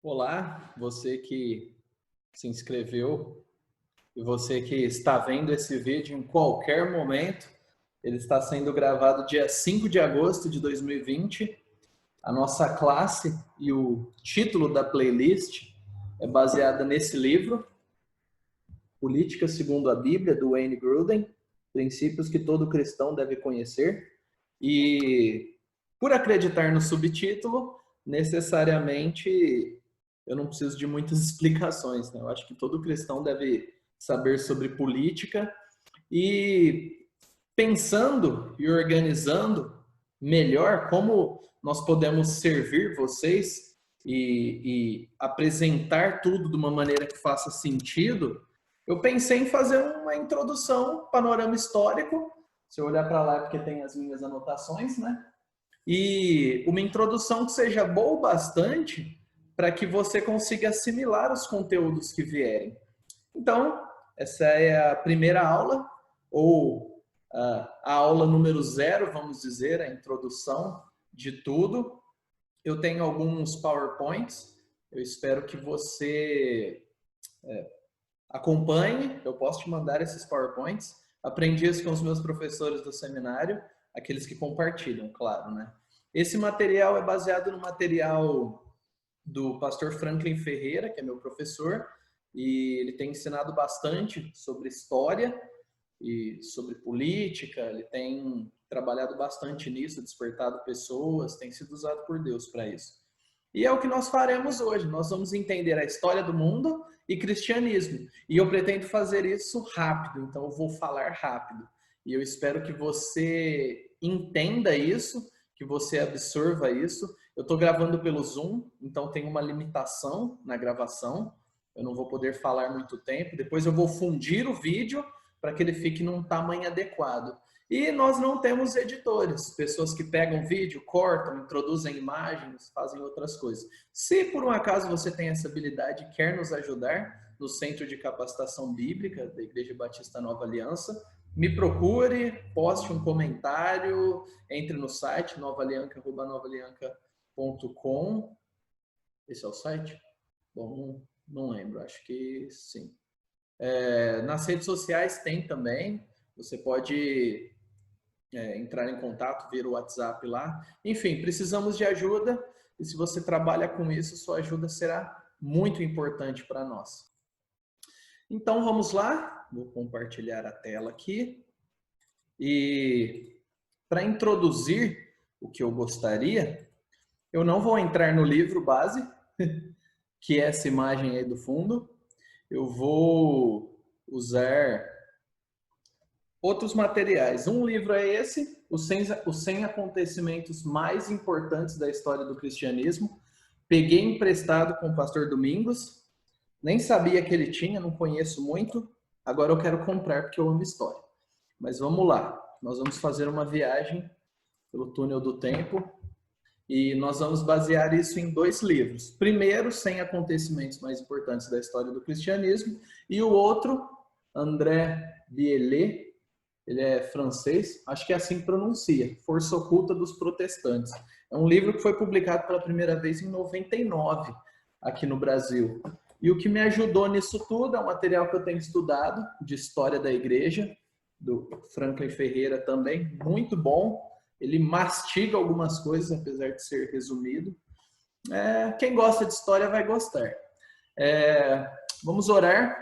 Olá, você que se inscreveu e você que está vendo esse vídeo em qualquer momento. Ele está sendo gravado dia 5 de agosto de 2020. A nossa classe e o título da playlist é baseada nesse livro, Política segundo a Bíblia, do Wayne Grudem, princípios que todo cristão deve conhecer. E por acreditar no subtítulo, necessariamente eu não preciso de muitas explicações, né? Eu acho que todo cristão deve saber sobre política e pensando e organizando melhor como nós podemos servir vocês e apresentar tudo de uma maneira que faça sentido. Eu pensei em fazer uma introdução, panorama histórico. Se eu olhar para lá é porque tem as minhas anotações, né? E uma introdução que seja boa o bastante para que você consiga assimilar os conteúdos que vierem. Então, essa é a primeira aula, ou a aula número 0, vamos dizer, a introdução de tudo. Eu tenho alguns PowerPoints, eu espero que você acompanhe, eu posso te mandar esses PowerPoints. Aprendi isso com os meus professores do seminário, aqueles que compartilham, claro, né? Esse material é baseado no material do pastor Franklin Ferreira, que é meu professor, e ele tem ensinado bastante sobre história e sobre política, ele tem trabalhado bastante nisso, despertado pessoas, tem sido usado por Deus para isso. E é o que nós faremos hoje, nós vamos entender a história do mundo e cristianismo. E eu pretendo fazer isso rápido, então eu vou falar rápido. E eu espero que você entenda isso, que você absorva isso. Eu estou gravando pelo Zoom, então tem uma limitação na gravação. Eu não vou poder falar muito tempo. Depois eu vou fundir o vídeo para que ele fique num tamanho adequado. E nós não temos editores, pessoas que pegam vídeo, cortam, introduzem imagens, fazem outras coisas. Se por um acaso você tem essa habilidade e quer nos ajudar no Centro de Capacitação Bíblica da Igreja Batista Nova Aliança, me procure, poste um comentário, entre no site novalianca.com. Esse é o site? Bom, não lembro, acho que sim. Nas redes sociais tem também, você pode entrar em contato, ver o WhatsApp lá. Enfim, precisamos de ajuda e se você trabalha com isso, sua ajuda será muito importante para nós. Então vamos lá, vou compartilhar a tela aqui. E para introduzir o que eu gostaria, eu não vou entrar no livro base, que é essa imagem aí do fundo. Eu vou usar outros materiais. Um livro é esse, os 100 acontecimentos mais importantes da história do cristianismo. Peguei emprestado com o pastor Domingos, nem sabia que ele tinha, não conheço muito. Agora eu quero comprar porque eu amo história. Mas vamos lá, nós vamos fazer uma viagem pelo túnel do tempo e nós vamos basear isso em 2 livros. Primeiro, 100 acontecimentos mais importantes da história do cristianismo, e o outro, André Biellet, ele é francês, acho que é assim que pronuncia, Força Oculta dos Protestantes. É um livro que foi publicado pela primeira vez em 99, aqui no Brasil. E o que me ajudou nisso tudo é um material que eu tenho estudado, de história da igreja, do Franklin Ferreira também, muito bom. Ele mastiga algumas coisas, apesar de ser resumido. Quem gosta de história vai gostar. Vamos orar,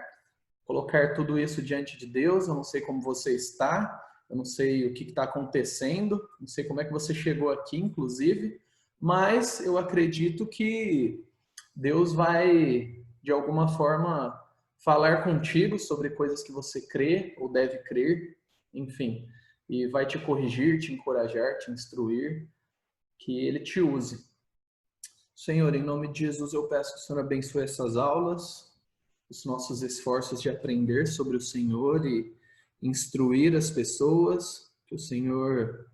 colocar tudo isso diante de Deus. Eu não sei como você está, eu não sei o que está acontecendo, não sei como é que você chegou aqui, inclusive, mas eu acredito que Deus vai, de alguma forma, falar contigo sobre coisas que você crê ou deve crer, enfim, e vai te corrigir, te encorajar, te instruir, que Ele te use. Senhor, em nome de Jesus, eu peço que o Senhor abençoe essas aulas, os nossos esforços de aprender sobre o Senhor e instruir as pessoas, que o Senhor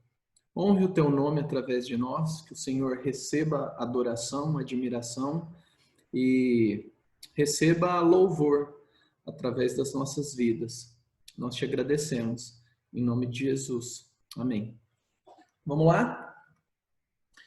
honre o teu nome através de nós, que o Senhor receba adoração, admiração e receba louvor através das nossas vidas. Nós te agradecemos, em nome de Jesus. Amém. Vamos lá?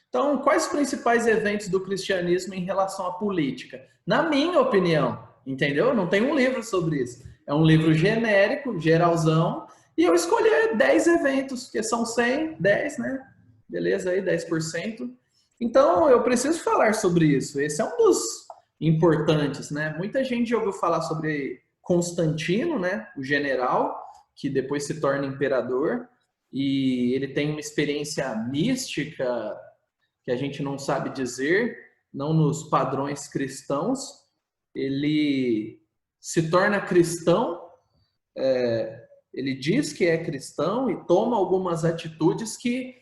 Então, quais os principais eventos do cristianismo em relação à política? Na minha opinião, entendeu? Não tem um livro sobre isso. É um livro genérico, geralzão, e eu escolhi 10 eventos, porque são 100, 10, né? Beleza aí, 10%. Então, eu preciso falar sobre isso. Esse é um dos importantes, né? Muita gente já ouviu falar sobre Constantino, né? O general, que depois se torna imperador, e ele tem uma experiência mística que a gente não sabe dizer, não nos padrões cristãos. Ele se torna cristão, ele diz que é cristão e toma algumas atitudes que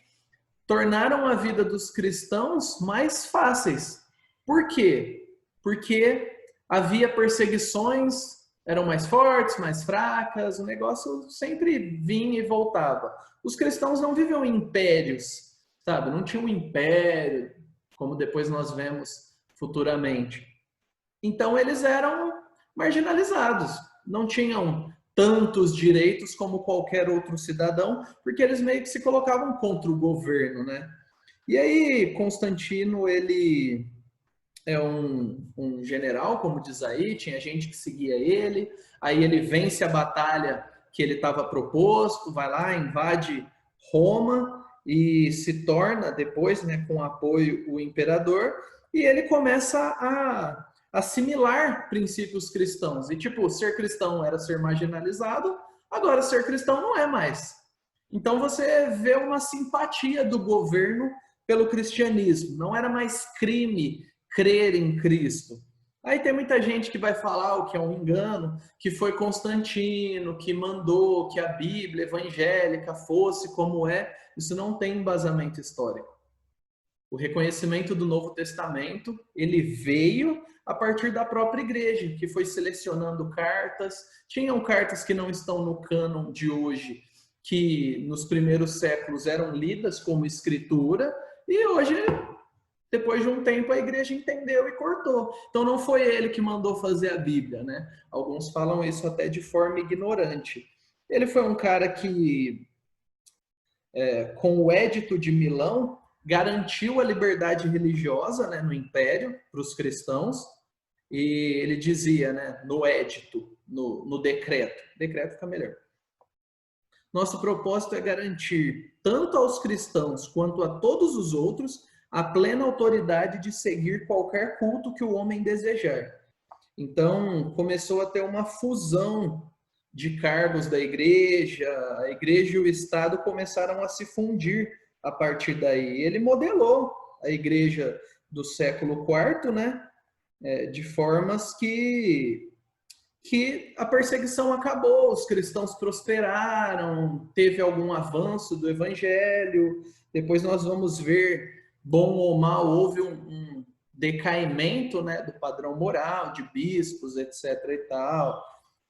tornaram a vida dos cristãos mais fáceis. Por quê? Porque havia perseguições, eram mais fortes, mais fracas, o negócio sempre vinha e voltava. Os cristãos não viviam em impérios, sabe? Não tinha um império, como depois nós vemos futuramente. Então eles eram marginalizados, não tinham tantos direitos como qualquer outro cidadão, porque eles meio que se colocavam contra o governo, né? E aí Constantino, ele é um general, como diz aí, tinha gente que seguia ele, aí ele vence a batalha que ele estava proposto, vai lá, invade Roma e se torna depois, né, com apoio o imperador, e ele começa a assimilar princípios cristãos. E tipo, ser cristão era ser marginalizado, agora ser cristão não é mais. Então você vê uma simpatia do governo pelo cristianismo. Não era mais crime crer em Cristo. Aí tem muita gente que vai falar o que é um engano, que foi Constantino que mandou que a Bíblia evangélica fosse como é. Isso não tem embasamento histórico. O reconhecimento do Novo Testamento, ele veio a partir da própria igreja, que foi selecionando cartas. Tinham cartas que não estão no cânon de hoje, que nos primeiros séculos eram lidas como escritura, e hoje, depois de um tempo, a igreja entendeu e cortou. Então não foi ele que mandou fazer a Bíblia, né? Alguns falam isso até de forma ignorante. Ele foi um cara que, com o Édito de Milão, garantiu a liberdade religiosa, né, no Império para os cristãos, e ele dizia, né, no Édito, no decreto fica melhor. Nosso propósito é garantir, tanto aos cristãos quanto a todos os outros, a plena autoridade de seguir qualquer culto que o homem desejar. Então, começou a ter uma fusão de cargos da igreja, a igreja e o Estado começaram a se fundir a partir daí. Ele modelou a igreja do século IV, né, de formas que a perseguição acabou, os cristãos prosperaram, teve algum avanço do evangelho. Depois nós vamos ver, bom ou mal, houve um decaimento, né, do padrão moral, de bispos, etc. e tal.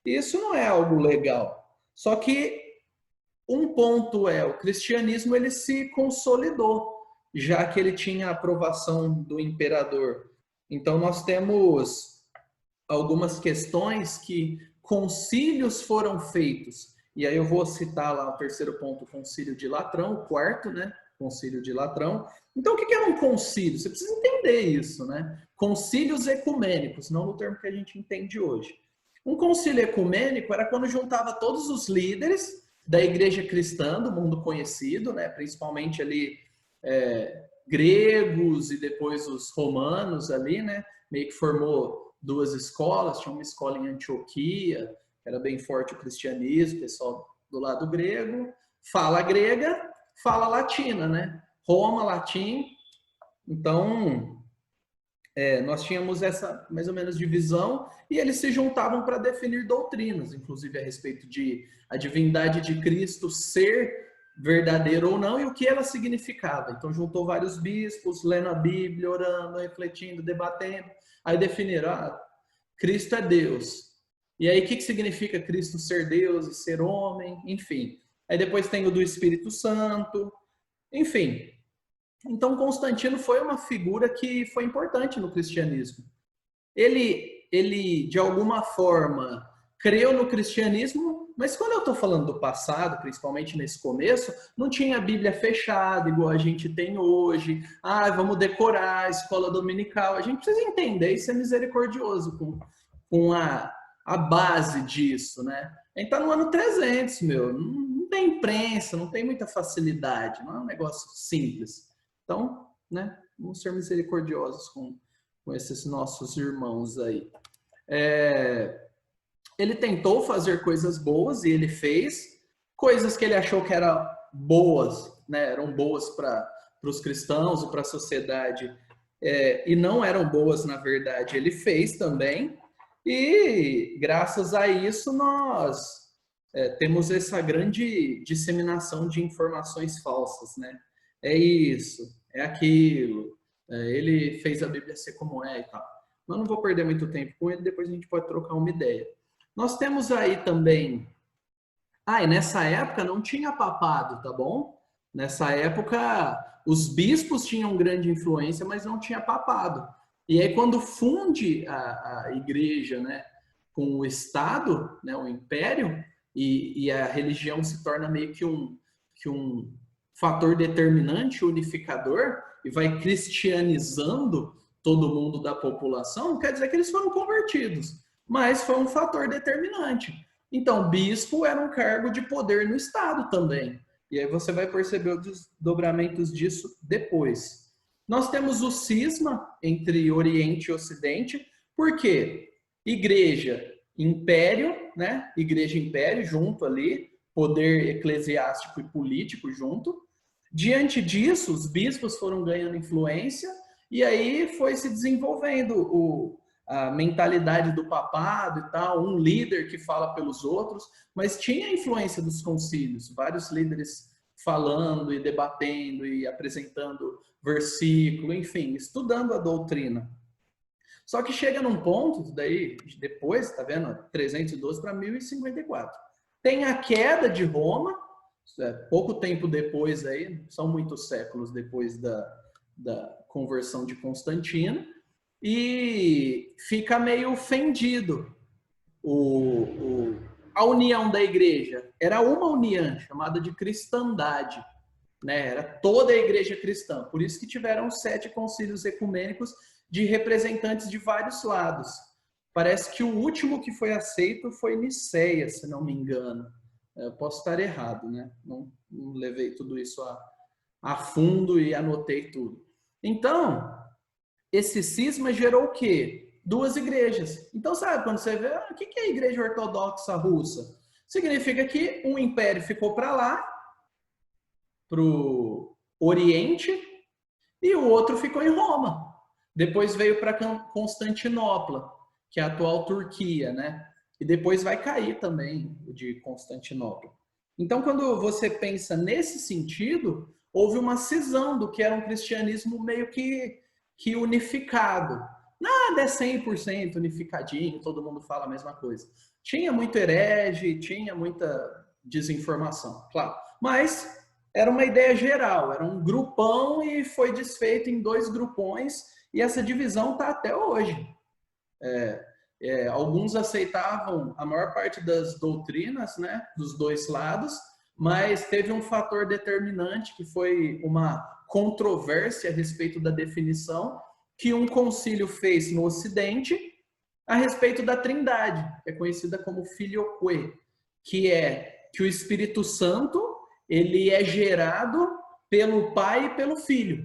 Isso não é algo legal. Só que um ponto é, o cristianismo ele se consolidou, já que ele tinha a aprovação do imperador. Então nós temos algumas questões que concílios foram feitos. E aí eu vou citar lá o terceiro ponto, o concílio de Latrão, o quarto, né? Concílio de Latrão. Então, o que é um concílio? Você precisa entender isso, né? Concílios ecumênicos, não no termo que a gente entende hoje. Um concílio ecumênico era quando juntava todos os líderes da igreja cristã, do mundo conhecido, né? Principalmente ali gregos e depois os romanos ali, né? Meio que formou duas escolas, tinha uma escola em Antioquia, que era bem forte o cristianismo, pessoal do lado grego, fala grega, fala latina, né? Roma, latim. Então, nós tínhamos essa mais ou menos divisão e eles se juntavam para definir doutrinas, inclusive a respeito de a divindade de Cristo ser verdadeira ou não e o que ela significava. Então juntou vários bispos, lendo a Bíblia, orando, refletindo, debatendo, aí definiram, Cristo é Deus. E aí o que significa Cristo ser Deus e ser homem? Enfim. Aí depois tem o do Espírito Santo, enfim. Então Constantino foi uma figura que foi importante no cristianismo. Ele de alguma forma creu no cristianismo, Mas quando eu estou falando do passado, principalmente nesse começo, não tinha a Bíblia fechada, igual a gente tem hoje. Ah, vamos decorar a escola dominical. A gente precisa entender e ser misericordioso com a base disso, né? A gente está no ano 300, meu. Não tem imprensa, não tem muita facilidade. Não é um negócio simples. Então, né? Vamos ser misericordiosos com esses nossos irmãos aí. Ele tentou fazer coisas boas e ele fez coisas que ele achou que eram boas, né? Eram boas para os cristãos e para a sociedade, e não eram boas na verdade. Ele fez também, e graças a isso nós temos essa grande disseminação de informações falsas, né? É isso, é aquilo, ele fez a Bíblia ser como é e tal. Mas não vou perder muito tempo com ele, depois a gente pode trocar uma ideia. Nós temos aí também... e nessa época não tinha papado, tá bom? Nessa época os bispos tinham grande influência, mas não tinha papado. E aí quando funde a igreja, né, com o Estado, né, o Império, e a religião se torna meio que um fator determinante, unificador, e vai cristianizando todo mundo da população, não quer dizer que eles foram convertidos, mas foi um fator determinante. Então, bispo era um cargo de poder no Estado também. E aí você vai perceber os desdobramentos disso depois. Nós temos o cisma entre Oriente e Ocidente, porque igreja, império, né? Igreja e império junto ali, poder eclesiástico e político junto. Diante disso, os bispos foram ganhando influência e aí foi se desenvolvendo a mentalidade do papado e tal, um líder que fala pelos outros, mas tinha a influência dos concílios, vários líderes falando e debatendo e apresentando versículo, enfim, estudando a doutrina. Só que chega num ponto, daí depois, tá vendo? 312 para 1054. Tem a queda de Roma, pouco tempo depois aí, são muitos séculos depois da conversão de Constantino, e fica meio fendido a união da igreja. Era uma união chamada de cristandade, né? Era toda a igreja cristã. Por isso que tiveram 7 concílios ecumênicos de representantes de vários lados. Parece que o último que foi aceito foi Niceia, se não me engano. Eu posso estar errado, né? Não levei tudo isso a fundo e anotei tudo. Então, esse cisma gerou o quê? 2 igrejas. Então, sabe, quando você vê, o que é a igreja ortodoxa russa? Significa que um império ficou para lá, para o Oriente, e o outro ficou em Roma. Depois veio para Constantinopla, que é a atual Turquia, né? E depois vai cair também o de Constantinopla. Então, quando você pensa nesse sentido, houve uma cisão do que era um cristianismo meio que unificado. Nada é 100% unificadinho, todo mundo fala a mesma coisa. Tinha muito herege, tinha muita desinformação, claro. Mas era uma ideia geral, era um grupão e foi desfeito em 2 grupões, e essa divisão está até hoje. Alguns aceitavam a maior parte das doutrinas, né, dos 2 lados, mas teve um fator determinante que foi uma controvérsia a respeito da definição que um concílio fez no Ocidente a respeito da Trindade, que é conhecida como Filioque, que é que o Espírito Santo ele é gerado pelo Pai e pelo Filho.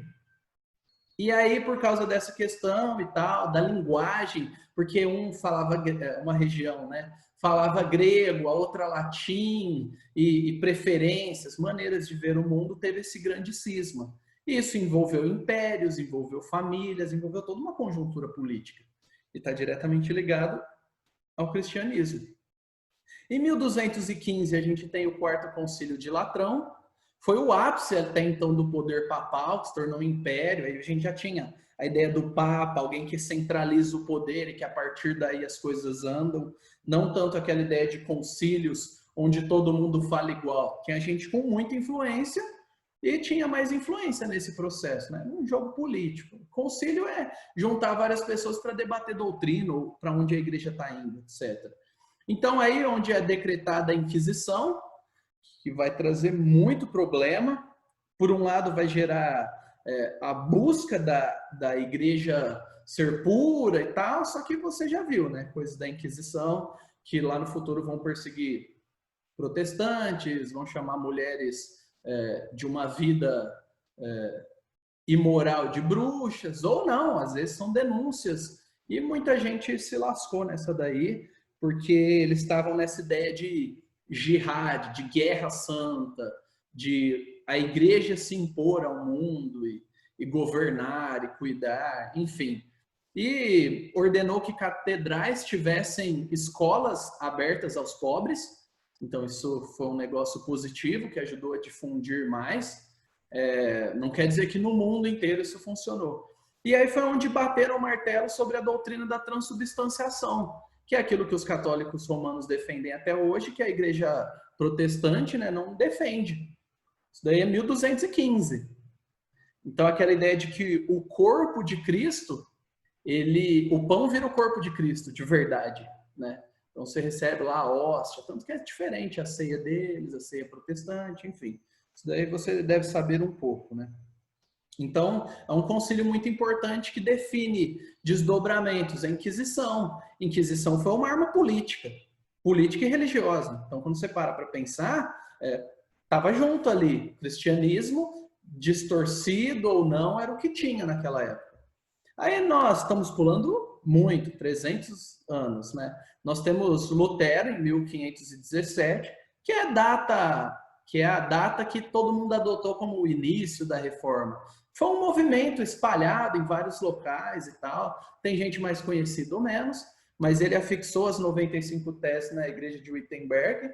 E aí, por causa dessa questão e tal, da linguagem, porque um falava, uma região, né, falava grego, a outra latim, e preferências, maneiras de ver o mundo, teve esse grande cisma. Isso envolveu impérios, envolveu famílias, envolveu toda uma conjuntura política. E está diretamente ligado ao cristianismo. Em 1215, a gente tem o 4º Concílio de Latrão. Foi o ápice até então do poder papal, que se tornou um império. Aí a gente já tinha a ideia do Papa, alguém que centraliza o poder e que a partir daí as coisas andam. Não tanto aquela ideia de concílios, onde todo mundo fala igual. Tinha gente com muita influência e tinha mais influência nesse processo, né? Um jogo político. Concílio é juntar várias pessoas para debater doutrina ou para onde a igreja está indo, etc. Então, aí onde é decretada a Inquisição, que vai trazer muito problema. Por um lado, vai gerar a busca da igreja ser pura e tal, só que você já viu, né? Coisas da Inquisição, que lá no futuro vão perseguir protestantes, vão chamar mulheres de uma vida imoral de bruxas, ou não, às vezes são denúncias. E muita gente se lascou nessa daí, porque eles estavam nessa ideia de jihad, de guerra santa, de a igreja se impor ao mundo e governar e cuidar, enfim. E ordenou que catedrais tivessem escolas abertas aos pobres. Então, isso foi um negócio positivo que ajudou a difundir mais. Não quer dizer que no mundo inteiro isso funcionou. E aí foi onde bateram o martelo sobre a doutrina da transubstanciação, que é aquilo que os católicos romanos defendem até hoje, que a igreja protestante, né, não defende. Isso daí é 1215. Então, aquela ideia de que o corpo de Cristo, o pão vira o corpo de Cristo, de verdade, né? Então, você recebe lá a hóstia, tanto que é diferente a ceia deles, a ceia protestante, enfim. Isso daí você deve saber um pouco, né? Então, é um concílio muito importante que define desdobramentos. A Inquisição. Inquisição foi uma arma política e religiosa. Então, quando você para pensar, estava junto ali. Cristianismo, distorcido ou não, era o que tinha naquela época. Aí nós estamos pulando muito, 300 anos, né? Nós temos Lutero, em 1517, que é a data que todo mundo adotou como o início da reforma. Foi um movimento espalhado em vários locais e tal. Tem gente mais conhecida ou menos, mas ele afixou as 95 teses na igreja de Wittenberg,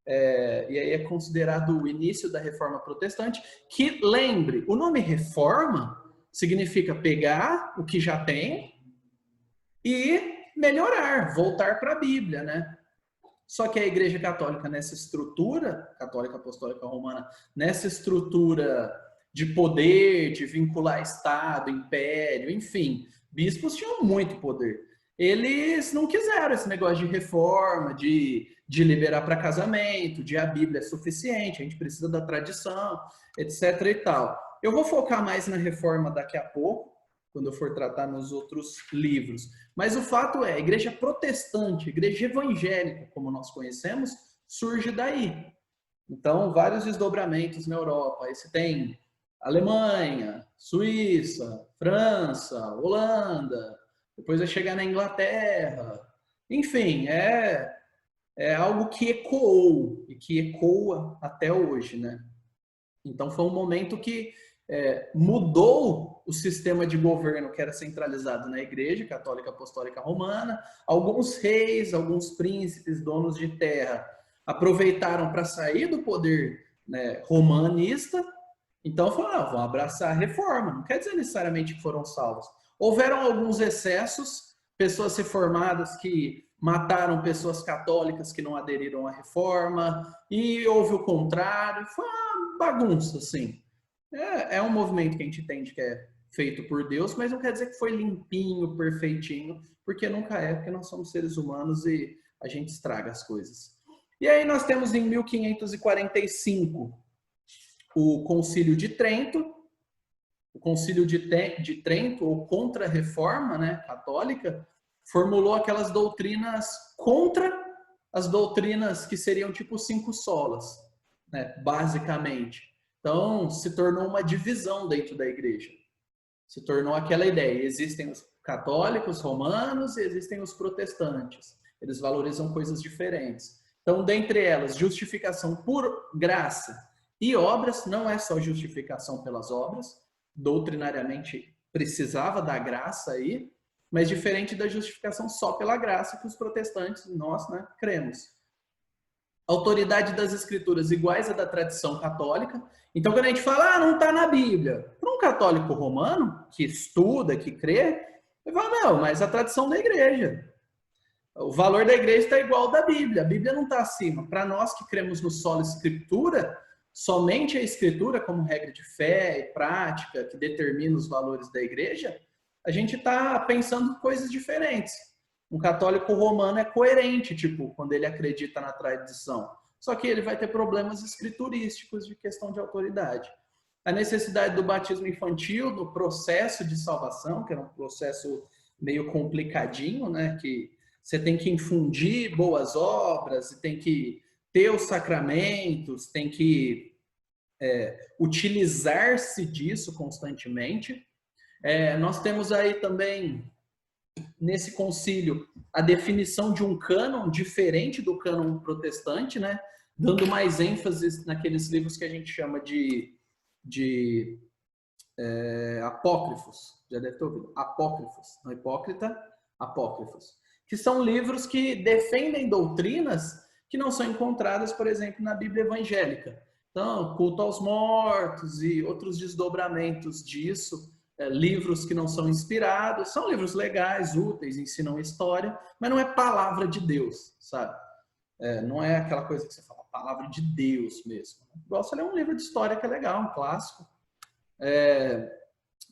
e aí é considerado o início da reforma protestante, que, lembre, o nome reforma significa pegar o que já tem e melhorar, voltar para a Bíblia, né? Só que a Igreja Católica, nessa estrutura, católica apostólica romana, nessa estrutura de poder, de vincular Estado, Império, enfim, bispos tinham muito poder. Eles não quiseram esse negócio de reforma, de liberar para casamento, de a Bíblia é suficiente, a gente precisa da tradição, etc. e tal. Eu vou focar mais na reforma daqui a pouco, quando eu for tratar nos outros livros. Mas o fato é, a igreja protestante, a igreja evangélica, como nós conhecemos, surge daí. Então, vários desdobramentos na Europa. Aí você tem Alemanha, Suíça, França, Holanda, depois vai chegar na Inglaterra. Enfim, é algo que ecoou e que ecoa até hoje, né? Então, foi um momento que mudou o sistema de governo que era centralizado na Igreja Católica Apostólica Romana. Alguns reis, alguns príncipes, donos de terra, aproveitaram para sair do poder, né, romanista. Então falaram, vão abraçar a reforma. Não quer dizer necessariamente que foram salvos. Houveram alguns excessos, pessoas reformadas que mataram pessoas católicas que não aderiram à reforma, e houve o contrário. Foi uma bagunça, assim. É um movimento que a gente entende que é feito por Deus, mas não quer dizer que foi limpinho, perfeitinho, porque nunca é, porque nós somos seres humanos e a gente estraga as coisas. E aí nós temos em 1545 o Concílio de Trento. O Concílio de Trento, ou Contra-Reforma, né, católica, formulou aquelas doutrinas contra as doutrinas que seriam tipo 5 solas, né, basicamente. Então, se tornou uma divisão dentro da igreja. Se tornou aquela ideia, existem os católicos romanos e existem os protestantes. Eles valorizam coisas diferentes. Então, dentre elas, justificação por graça e obras, não é só justificação pelas obras, doutrinariamente precisava da graça aí, mas diferente da justificação só pela graça que os protestantes, nós, né, cremos. Autoridade das escrituras iguais à da tradição católica. Então, quando a gente fala, não está na Bíblia, para um católico romano, que estuda, que crê, ele fala, não, mas a tradição da igreja. O valor da igreja está igual ao da Bíblia. A Bíblia não está acima. Para nós que cremos no solo escritura, somente a escritura como regra de fé e prática que determina os valores da igreja, a gente está pensando coisas diferentes. Um católico romano é coerente, tipo, quando ele acredita na tradição. Só que ele vai ter problemas escriturísticos de questão de autoridade. A necessidade do batismo infantil no processo de salvação, que era um processo meio complicadinho, né? Que você tem que infundir boas obras, tem que ter os sacramentos, tem que utilizar-se disso constantemente. Nós temos aí também, nesse concílio, a definição de um cânon diferente do cânon protestante, né? Dando mais ênfase naqueles livros que a gente chama de apócrifos. Já deve ter ouvido. Apócrifos. Não hipócrita, apócrifos. Que são livros que defendem doutrinas que não são encontradas, por exemplo, na Bíblia evangélica. Então, culto aos mortos e outros desdobramentos disso, livros que não são inspirados, são livros legais, úteis, ensinam história, mas não é palavra de Deus, sabe? Não é aquela coisa que você fala, palavra de Deus mesmo. Gosto de ler um livro de história que é legal, um clássico.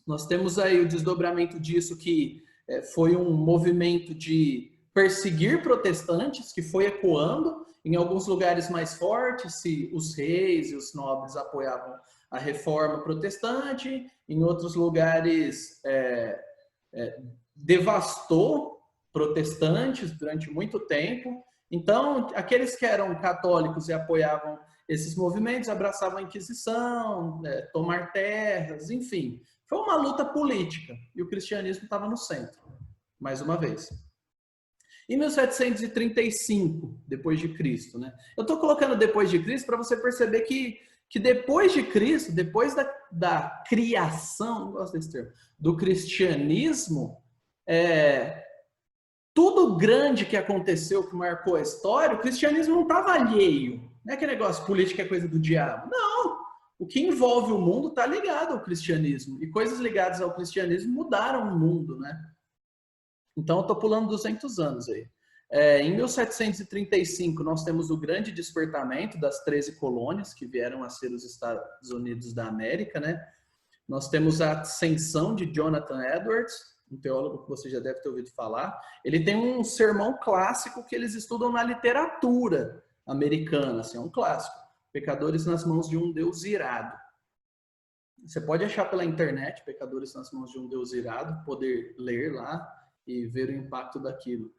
Nós temos aí o desdobramento disso, que foi um movimento de perseguir protestantes, que foi ecoando em alguns lugares mais fortes, se os reis e os nobres apoiavam a reforma protestante, em outros lugares devastou protestantes durante muito tempo. Então, aqueles que eram católicos e apoiavam esses movimentos abraçavam a Inquisição, tomar terras, enfim. Foi uma luta política e o cristianismo estava no centro, mais uma vez. Em 1735, depois de Cristo, né? Eu estou colocando depois de Cristo para você perceber que depois de Cristo, depois da criação, não gosto desse termo, do cristianismo, tudo grande que aconteceu, que marcou a história, o cristianismo não estava alheio. Não é aquele negócio, política é coisa do diabo. Não! O que envolve o mundo está ligado ao cristianismo. E coisas ligadas ao cristianismo mudaram o mundo, né? Então, eu estou pulando 200 anos aí. Em 1735, nós temos o grande despertamento das 13 colônias, que vieram a ser os Estados Unidos da América, né? Nós temos a ascensão de Jonathan Edwards, um teólogo que você já deve ter ouvido falar. Ele tem um sermão clássico que eles estudam na literatura americana, assim, é um clássico. Pecadores nas mãos de um Deus irado. Você pode achar pela internet, Pecadores nas mãos de um Deus irado, poder ler lá e ver o impacto daquilo.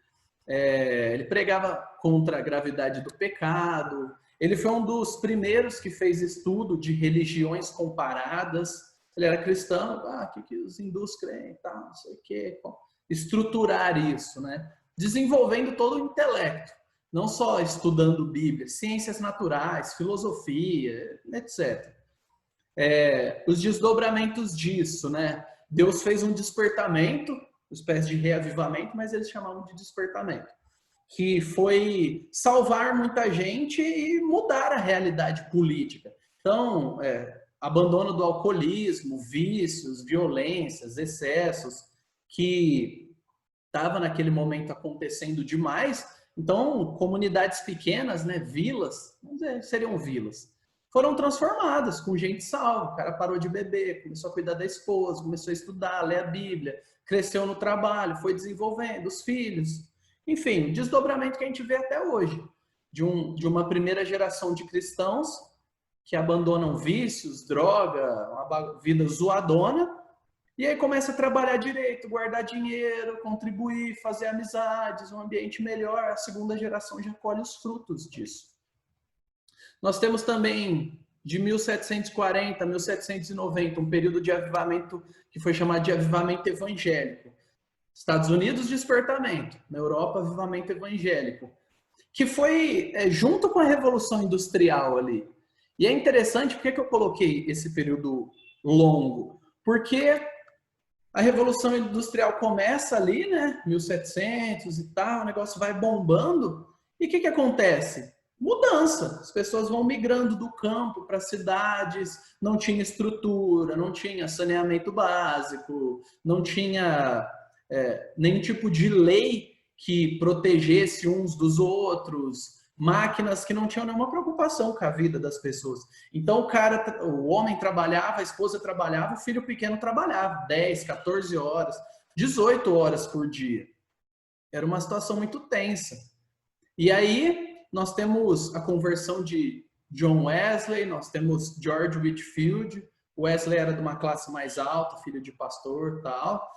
Ele pregava contra a gravidade do pecado. Ele foi um dos primeiros que fez estudo de religiões comparadas. Ele era cristão, o que os hindus creem, tá, não sei o quê. Estruturar isso, né? Desenvolvendo todo o intelecto. Não só estudando Bíblia, ciências naturais, filosofia, etc. Os desdobramentos disso, né? Deus fez um despertamento, uma espécie de reavivamento, mas eles chamavam de despertamento, que foi salvar muita gente e mudar a realidade política. Então, abandono do alcoolismo, vícios, violências, excessos, que estava naquele momento acontecendo demais. Então, comunidades pequenas, né, vilas, vamos dizer, seriam vilas, foram transformadas com gente salva. O cara parou de beber, começou a cuidar da esposa, começou a estudar, ler a Bíblia, cresceu no trabalho, foi desenvolvendo os filhos. Enfim, o desdobramento que a gente vê até hoje, de uma primeira geração de cristãos que abandonam vícios, droga, uma vida zoadona, e aí começa a trabalhar direito, guardar dinheiro, contribuir, fazer amizades, um ambiente melhor. A segunda geração já colhe os frutos disso. Nós temos também, de 1740 a 1790, um período de avivamento que foi chamado de avivamento evangélico. Estados Unidos, despertamento. Na Europa, avivamento evangélico. Que foi junto com a Revolução Industrial ali. E é interessante, por que eu coloquei esse período longo? Porque a Revolução Industrial começa ali, né? 1700 e tal, o negócio vai bombando. E o que acontece? Mudança. As pessoas vão migrando do campo para cidades, não tinha estrutura, não tinha saneamento básico, não tinha nenhum tipo de lei que protegesse uns dos outros, máquinas que não tinham nenhuma preocupação com a vida das pessoas. Então o homem trabalhava, a esposa trabalhava, o filho pequeno trabalhava 10, 14 horas, 18 horas por dia. Era uma situação muito tensa. E aí nós temos a conversão de John Wesley, nós temos George Whitefield. Wesley era de uma classe mais alta, filho de pastor e tal.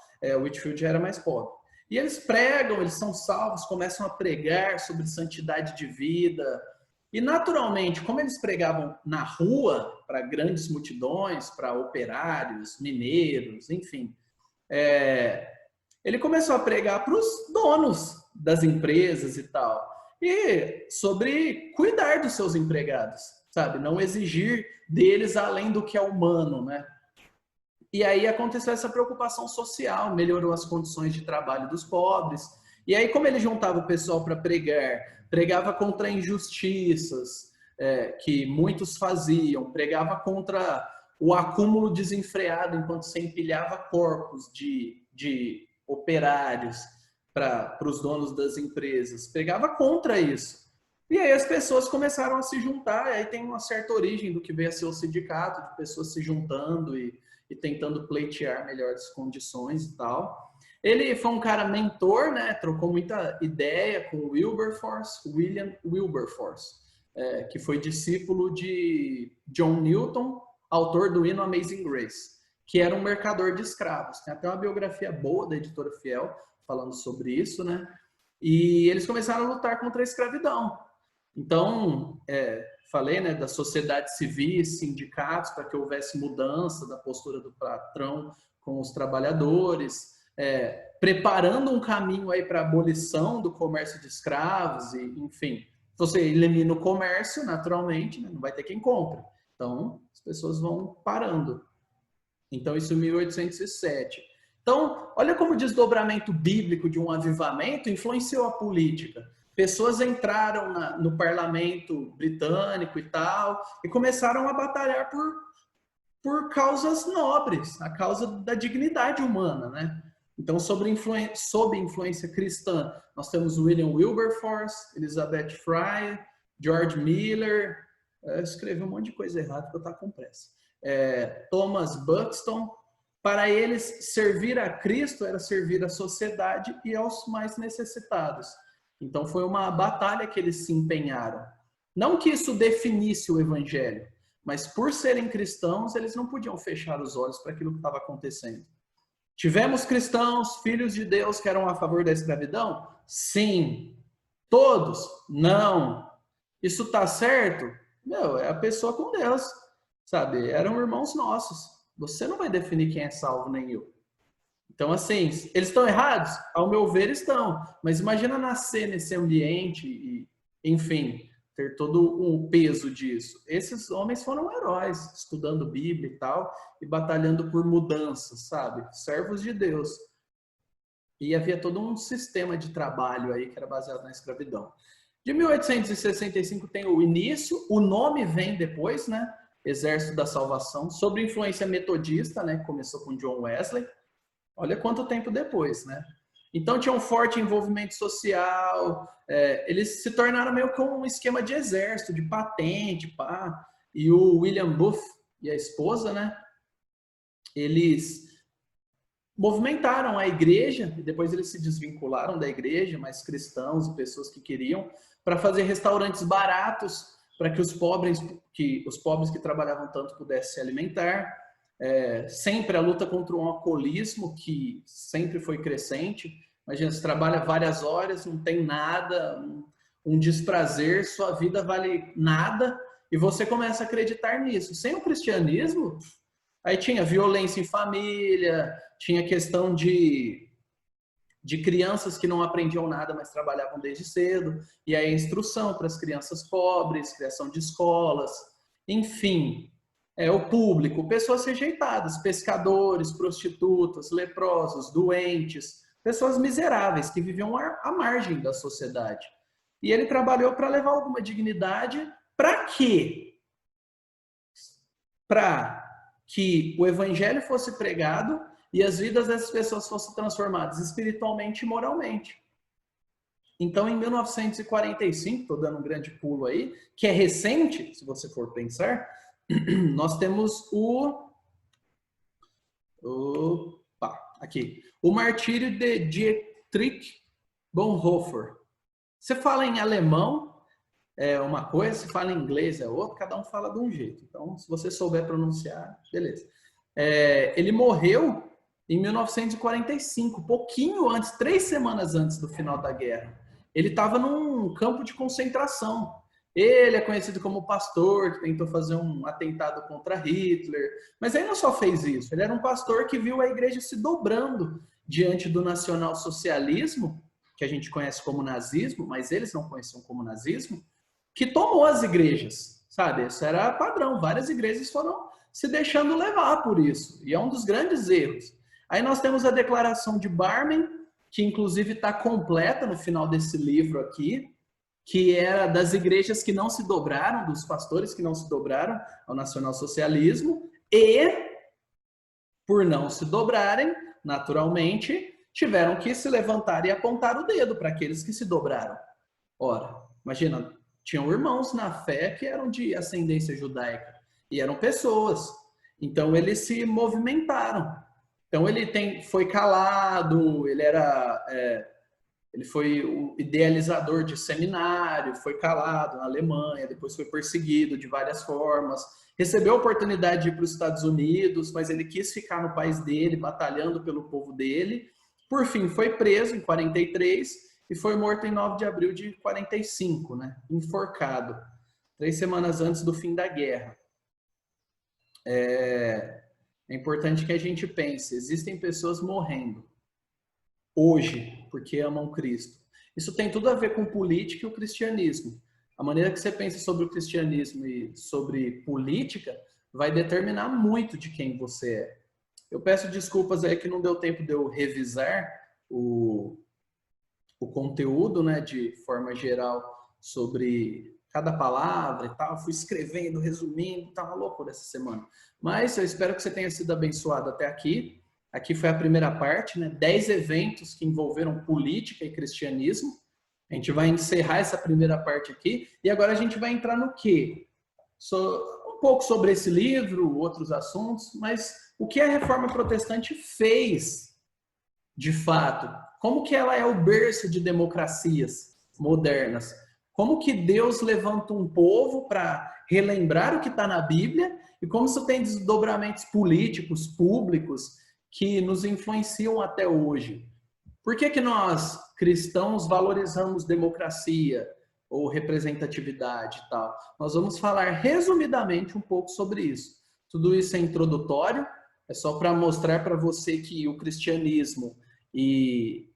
Whitefield era mais pobre. E eles pregam, eles são salvos, começam a pregar sobre santidade de vida. E naturalmente, como eles pregavam na rua, para grandes multidões, para operários, mineiros, enfim, ele começou a pregar para os donos das empresas e tal. E sobre cuidar dos seus empregados, sabe? Não exigir deles além do que é humano, né? E aí aconteceu essa preocupação social, melhorou as condições de trabalho dos pobres. E aí, como ele juntava o pessoal para pregar, pregava contra injustiças que muitos faziam, pregava contra o acúmulo desenfreado enquanto se empilhava corpos de operários para os donos das empresas, pregava contra isso. E aí as pessoas começaram a se juntar, e aí tem uma certa origem do que veio a ser o sindicato, de pessoas se juntando e tentando pleitear melhores condições e tal. Ele foi um cara mentor, né? Trocou muita ideia com Wilberforce, William Wilberforce, que foi discípulo de John Newton, autor do hino Amazing Grace, que era um mercador de escravos. Tem até uma biografia boa da Editora Fiel falando sobre isso, né? E eles começaram a lutar contra a escravidão. Então, falei, né, das sociedades civis, sindicatos, para que houvesse mudança da postura do patrão com os trabalhadores, preparando um caminho aí para a abolição do comércio de escravos, e, enfim, você elimina o comércio, naturalmente, né, não vai ter quem compre. Então, as pessoas vão parando. Então, isso em 1807. Então, olha como o desdobramento bíblico de um avivamento influenciou a política. Pessoas entraram no parlamento britânico e tal, e começaram a batalhar por causas nobres, a causa da dignidade humana, né? Então, sob influência cristã, nós temos William Wilberforce, Elizabeth Fry, George Miller, eu escrevi um monte de coisa errada porque eu estava com pressa. Thomas Buxton. Para eles, servir a Cristo era servir à sociedade e aos mais necessitados. Então, foi uma batalha que eles se empenharam. Não que isso definisse o evangelho, mas por serem cristãos, eles não podiam fechar os olhos para aquilo que estava acontecendo. Tivemos cristãos, filhos de Deus, que eram a favor da escravidão? Sim. Todos? Não. Isso está certo? Meu, é a pessoa com Deus, sabe? Eram irmãos nossos. Você não vai definir quem é salvo, nem eu. Então, assim, eles estão errados? Ao meu ver, estão. Mas imagina nascer nesse ambiente e, enfim, ter todo o peso disso. Esses homens foram heróis, estudando Bíblia e tal, e batalhando por mudanças, sabe? Servos de Deus. E havia todo um sistema de trabalho aí que era baseado na escravidão. De 1865 tem o início, o nome vem depois, né? Exército da Salvação, sob influência metodista, né? Começou com John Wesley. Olha quanto tempo depois, né? Então tinha um forte envolvimento social, eles se tornaram meio que um esquema de exército, de patente, pá. E o William Booth e a esposa, né? Eles movimentaram a igreja, e depois eles se desvincularam da igreja, mais cristãos e pessoas que queriam, para fazer restaurantes baratos, para que os pobres que trabalhavam tanto pudessem se alimentar. Sempre a luta contra o alcoolismo, que sempre foi crescente. Imagina, você trabalha várias horas, não tem nada, um desprazer, sua vida vale nada, e você começa a acreditar nisso. Sem o cristianismo, aí tinha violência em família, tinha questão de crianças que não aprendiam nada, mas trabalhavam desde cedo, e aí a instrução para as crianças pobres, criação de escolas, enfim, o público, pessoas rejeitadas, pescadores, prostitutas, leprosos, doentes, pessoas miseráveis que viviam à margem da sociedade. E ele trabalhou para levar alguma dignidade, para quê? Para que o evangelho fosse pregado e as vidas dessas pessoas fossem transformadas espiritualmente e moralmente. Então, em 1945, estou dando um grande pulo aí, que é recente, se você for pensar, nós temos o martírio de Dietrich Bonhoeffer. Você fala em alemão é uma coisa, se fala em inglês é outra, cada um fala de um jeito. Então, se você souber pronunciar, beleza. Ele morreu em 1945, pouquinho antes, 3 semanas antes do final da guerra. Ele estava num campo de concentração. Ele é conhecido como pastor, que tentou fazer um atentado contra Hitler. Mas ele não só fez isso, ele era um pastor que viu a igreja se dobrando diante do nacionalsocialismo, que a gente conhece como nazismo, mas eles não conheciam como nazismo, que tomou as igrejas, sabe? Isso era padrão. Várias igrejas foram se deixando levar por isso. E é um dos grandes erros. Aí nós temos a declaração de Barmen, que inclusive está completa no final desse livro aqui, que era das igrejas que não se dobraram, dos pastores que não se dobraram ao nacionalsocialismo, e, por não se dobrarem, naturalmente, tiveram que se levantar e apontar o dedo para aqueles que se dobraram. Ora, imagina, tinham irmãos na fé que eram de ascendência judaica, e eram pessoas. Então, eles se movimentaram. Então, foi calado, ele foi o idealizador de seminário, foi calado na Alemanha, depois foi perseguido de várias formas, recebeu a oportunidade de ir para os Estados Unidos, mas ele quis ficar no país dele, batalhando pelo povo dele. Por fim, foi preso em 43 e foi morto em 9 de abril de 45, né? Enforcado, 3 semanas antes do fim da guerra. É importante que a gente pense, existem pessoas morrendo hoje, porque amam Cristo. Isso tem tudo a ver com política e o cristianismo. A maneira que você pensa sobre o cristianismo e sobre política vai determinar muito de quem você é. Eu peço desculpas aí que não deu tempo de eu revisar o conteúdo, né, de forma geral sobre cada palavra e tal. Fui escrevendo, resumindo, tá uma loucura essa semana. Mas eu espero que você tenha sido abençoado até aqui. Aqui foi a primeira parte, né? 10 eventos que envolveram política e cristianismo. A gente vai encerrar essa primeira parte aqui. E agora a gente vai entrar no quê? Um pouco sobre esse livro, outros assuntos, mas o que a Reforma Protestante fez, de fato? Como que ela é o berço de democracias modernas? Como que Deus levanta um povo para relembrar o que está na Bíblia e como isso tem desdobramentos políticos, públicos, que nos influenciam até hoje. Por que nós, cristãos, valorizamos democracia ou representatividade e tal? Nós vamos falar resumidamente um pouco sobre isso. Tudo isso é introdutório, é só para mostrar para você que o cristianismo e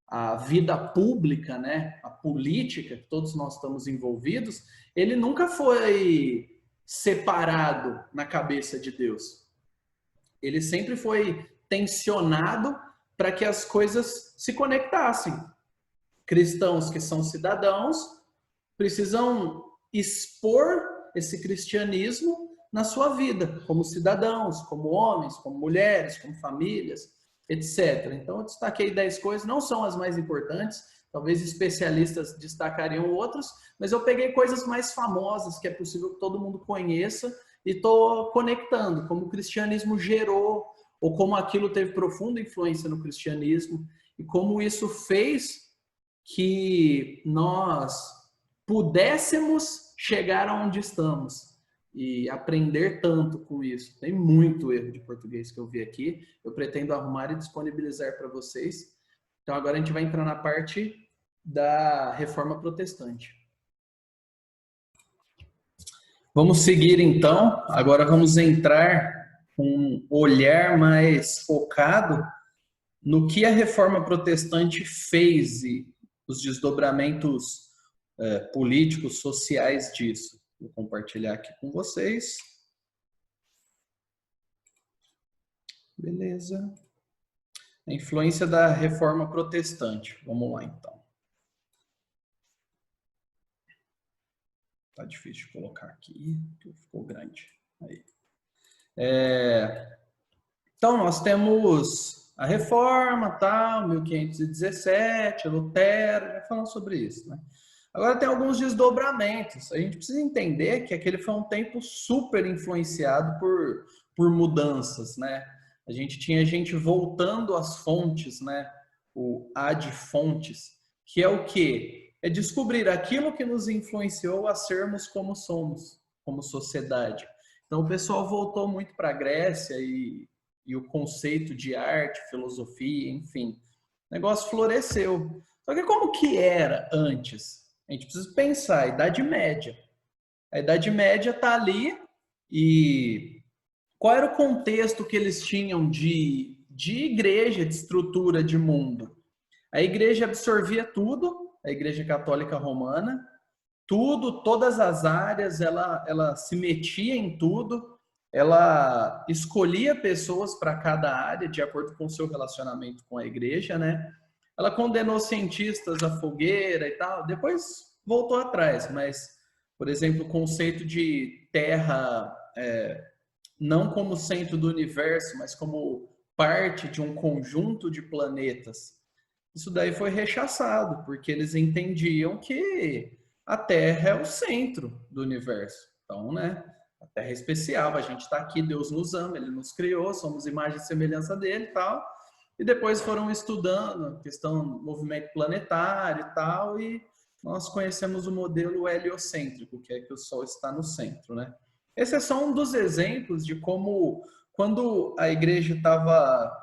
a vida pública, né, a política, que todos nós estamos envolvidos, ele nunca foi separado na cabeça de Deus. Ele sempre foi tensionado para que as coisas se conectassem. Cristãos que são cidadãos precisam expor esse cristianismo na sua vida, como cidadãos, como homens, como mulheres, como famílias, etc. Então, eu destaquei 10 coisas, não são as mais importantes, talvez especialistas destacariam outras, mas eu peguei coisas mais famosas que é possível que todo mundo conheça e estou conectando, como o cristianismo gerou, ou como aquilo teve profunda influência no cristianismo, e como isso fez que nós pudéssemos chegar aonde estamos e aprender tanto com isso. Tem muito erro de português que eu vi aqui, eu pretendo arrumar e disponibilizar para vocês. Então agora a gente vai entrar na parte da Reforma Protestante. Vamos seguir então, agora vamos entrar com um olhar mais focado no que a Reforma Protestante fez e os desdobramentos políticos, sociais disso. Vou compartilhar aqui com vocês. Beleza. A influência da Reforma Protestante. Vamos lá, então. Tá difícil de colocar aqui, ficou grande. Aí. Então, nós temos a Reforma, tal, 1517, Lutero, já falamos sobre isso, né? Agora tem alguns desdobramentos. A gente precisa entender que aquele foi um tempo super influenciado por mudanças, né? A gente tinha gente voltando às fontes, né? O ad fontes, que é o quê? É descobrir aquilo que nos influenciou a sermos como somos, como sociedade. Então, o pessoal voltou muito para a Grécia e o conceito de arte, filosofia, enfim. O negócio floresceu. Só que como que era antes? A gente precisa pensar, a Idade Média. A Idade Média está ali e qual era o contexto que eles tinham de igreja, de estrutura de mundo? A igreja absorvia tudo, a Igreja Católica Romana, tudo, todas as áreas, ela se metia em tudo, ela escolhia pessoas para cada área de acordo com o seu relacionamento com a igreja, né? Ela condenou cientistas à fogueira e tal, depois voltou atrás, mas, por exemplo, o conceito de terra não como centro do universo, mas como parte de um conjunto de planetas, isso daí foi rechaçado, porque eles entendiam que a Terra é o centro do universo. Então, né, a Terra é especial, a gente está aqui, Deus nos ama, Ele nos criou, somos imagem e semelhança dele e tal. E depois foram estudando a questão do movimento planetário e tal, e nós conhecemos o modelo heliocêntrico, que é que o Sol está no centro, né? Esse é só um dos exemplos de como, quando a igreja estava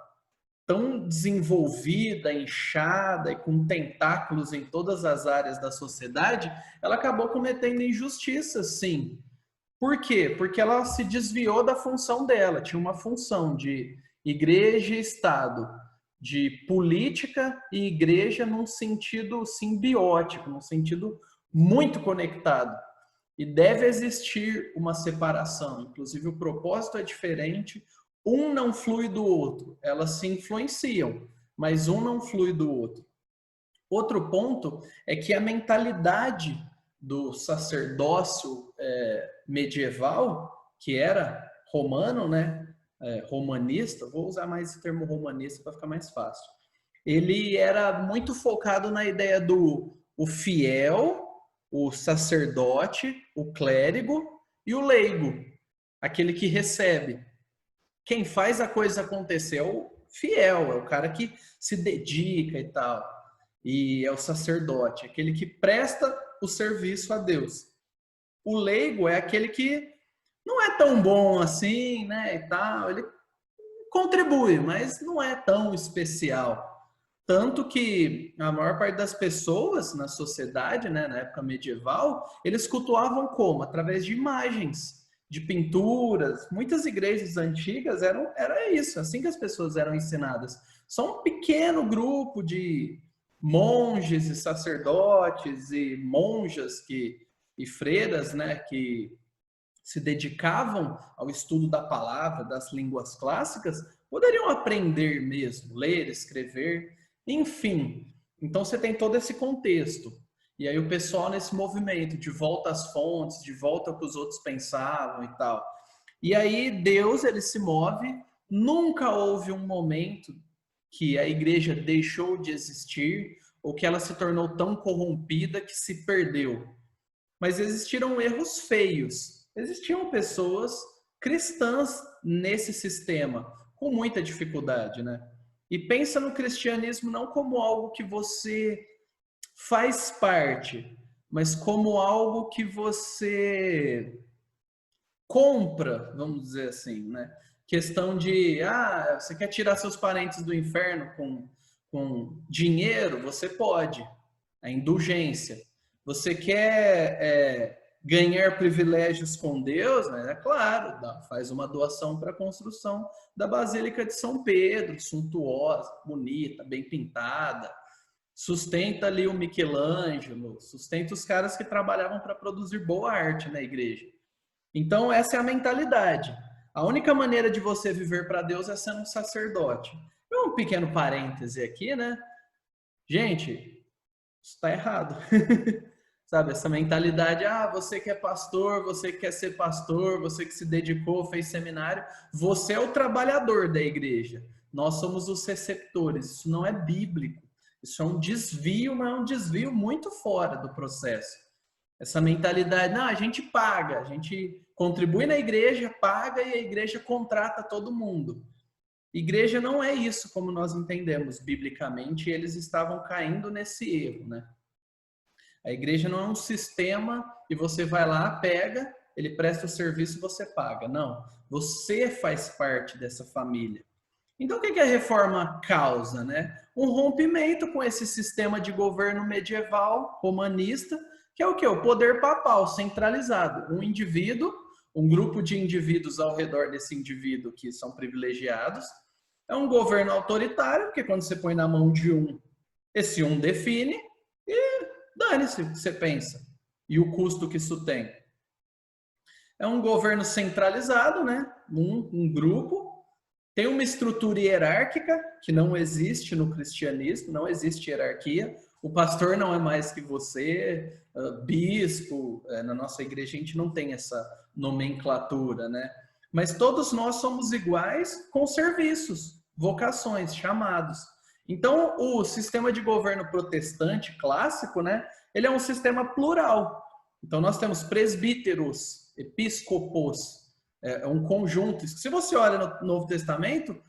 tão desenvolvida, inchada e com tentáculos em todas as áreas da sociedade, ela acabou cometendo injustiças, sim. Por quê? Porque ela se desviou da função dela. Tinha uma função de igreja e Estado, de política e igreja num sentido simbiótico, num sentido muito conectado. E deve existir uma separação, inclusive o propósito é diferente, um não flui do outro, elas se influenciam, mas um não flui do outro. Outro ponto é que a mentalidade do sacerdócio medieval, que era romano, né? Romanista, vou usar mais o termo romanista para ficar mais fácil. Ele era muito focado na ideia do o fiel, o sacerdote, o clérigo e o leigo, aquele que recebe. Quem faz a coisa acontecer é o fiel, é o cara que se dedica e tal. E é o sacerdote, aquele que presta o serviço a Deus. O leigo é aquele que não é tão bom assim, né, e tal. Ele contribui, mas não é tão especial. Tanto que a maior parte das pessoas na sociedade, né, na época medieval, eles cultuavam como? Através de imagens, de pinturas. Muitas igrejas antigas era isso, assim que as pessoas eram ensinadas. Só um pequeno grupo de monges e sacerdotes e monjas e freiras, né, que se dedicavam ao estudo da palavra, das línguas clássicas, poderiam aprender mesmo, ler, escrever, enfim. Então você tem todo esse contexto. E aí o pessoal nesse movimento de volta às fontes, de volta ao que os outros pensavam e tal. E aí Deus, ele se move, nunca houve um momento que a igreja deixou de existir ou que ela se tornou tão corrompida que se perdeu. Mas existiram erros feios. Existiam pessoas cristãs nesse sistema, com muita dificuldade, né? E pensa no cristianismo não como algo que você faz parte, mas como algo que você compra, vamos dizer assim, né? Questão de, você quer tirar seus parentes do inferno com dinheiro? Você pode. A indulgência. Você quer ganhar privilégios com Deus? Né? É claro, faz uma doação para a construção da Basílica de São Pedro, suntuosa, bonita, bem pintada. Sustenta ali o Michelangelo, sustenta os caras que trabalhavam para produzir boa arte na igreja. Então, essa é a mentalidade. A única maneira de você viver para Deus é sendo um sacerdote. Um pequeno parêntese aqui, né? Gente, isso está errado. Sabe, essa mentalidade, você que é pastor, você que quer ser pastor, você que se dedicou, fez seminário, você é o trabalhador da igreja. Nós somos os receptores. Isso não é bíblico. Isso é um desvio, mas é um desvio muito fora do processo. Essa mentalidade, não, a gente paga, a gente contribui na igreja, paga e a igreja contrata todo mundo. Igreja não é isso como nós entendemos biblicamente, e eles estavam caindo nesse erro, né? A igreja não é um sistema e você vai lá, pega, ele presta o serviço e você paga. Não, você faz parte dessa família. Então, o que a reforma causa, né? Um rompimento com esse sistema de governo medieval, romanista, que é o quê? O poder papal centralizado. Um indivíduo, um grupo de indivíduos ao redor desse indivíduo que são privilegiados. É um governo autoritário, porque quando você põe na mão de um, esse um define e dane-se o que você pensa. E o custo que isso tem. É um governo centralizado, né? Um grupo. Tem uma estrutura hierárquica que não existe no cristianismo, não existe hierarquia. O pastor não é mais que você, bispo. Na nossa igreja a gente não tem essa nomenclatura, né? Mas todos nós somos iguais com serviços, vocações, chamados. Então, o sistema de governo protestante clássico, né? Ele é um sistema plural. Então, nós temos presbíteros, episcopos, é um conjunto. Se você olha no Novo Testamento,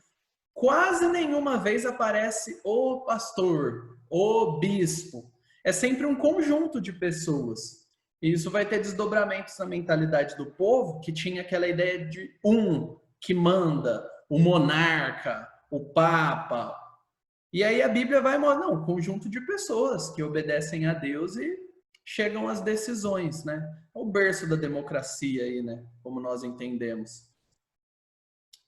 quase nenhuma vez aparece o pastor, o bispo. É sempre um conjunto de pessoas. E isso vai ter desdobramentos na mentalidade do povo, que tinha aquela ideia de um que manda, o monarca, o papa. E aí a Bíblia vai mostrar, não, um conjunto de pessoas que obedecem a Deus e chegam às decisões, né? É o berço da democracia aí, né? Como nós entendemos.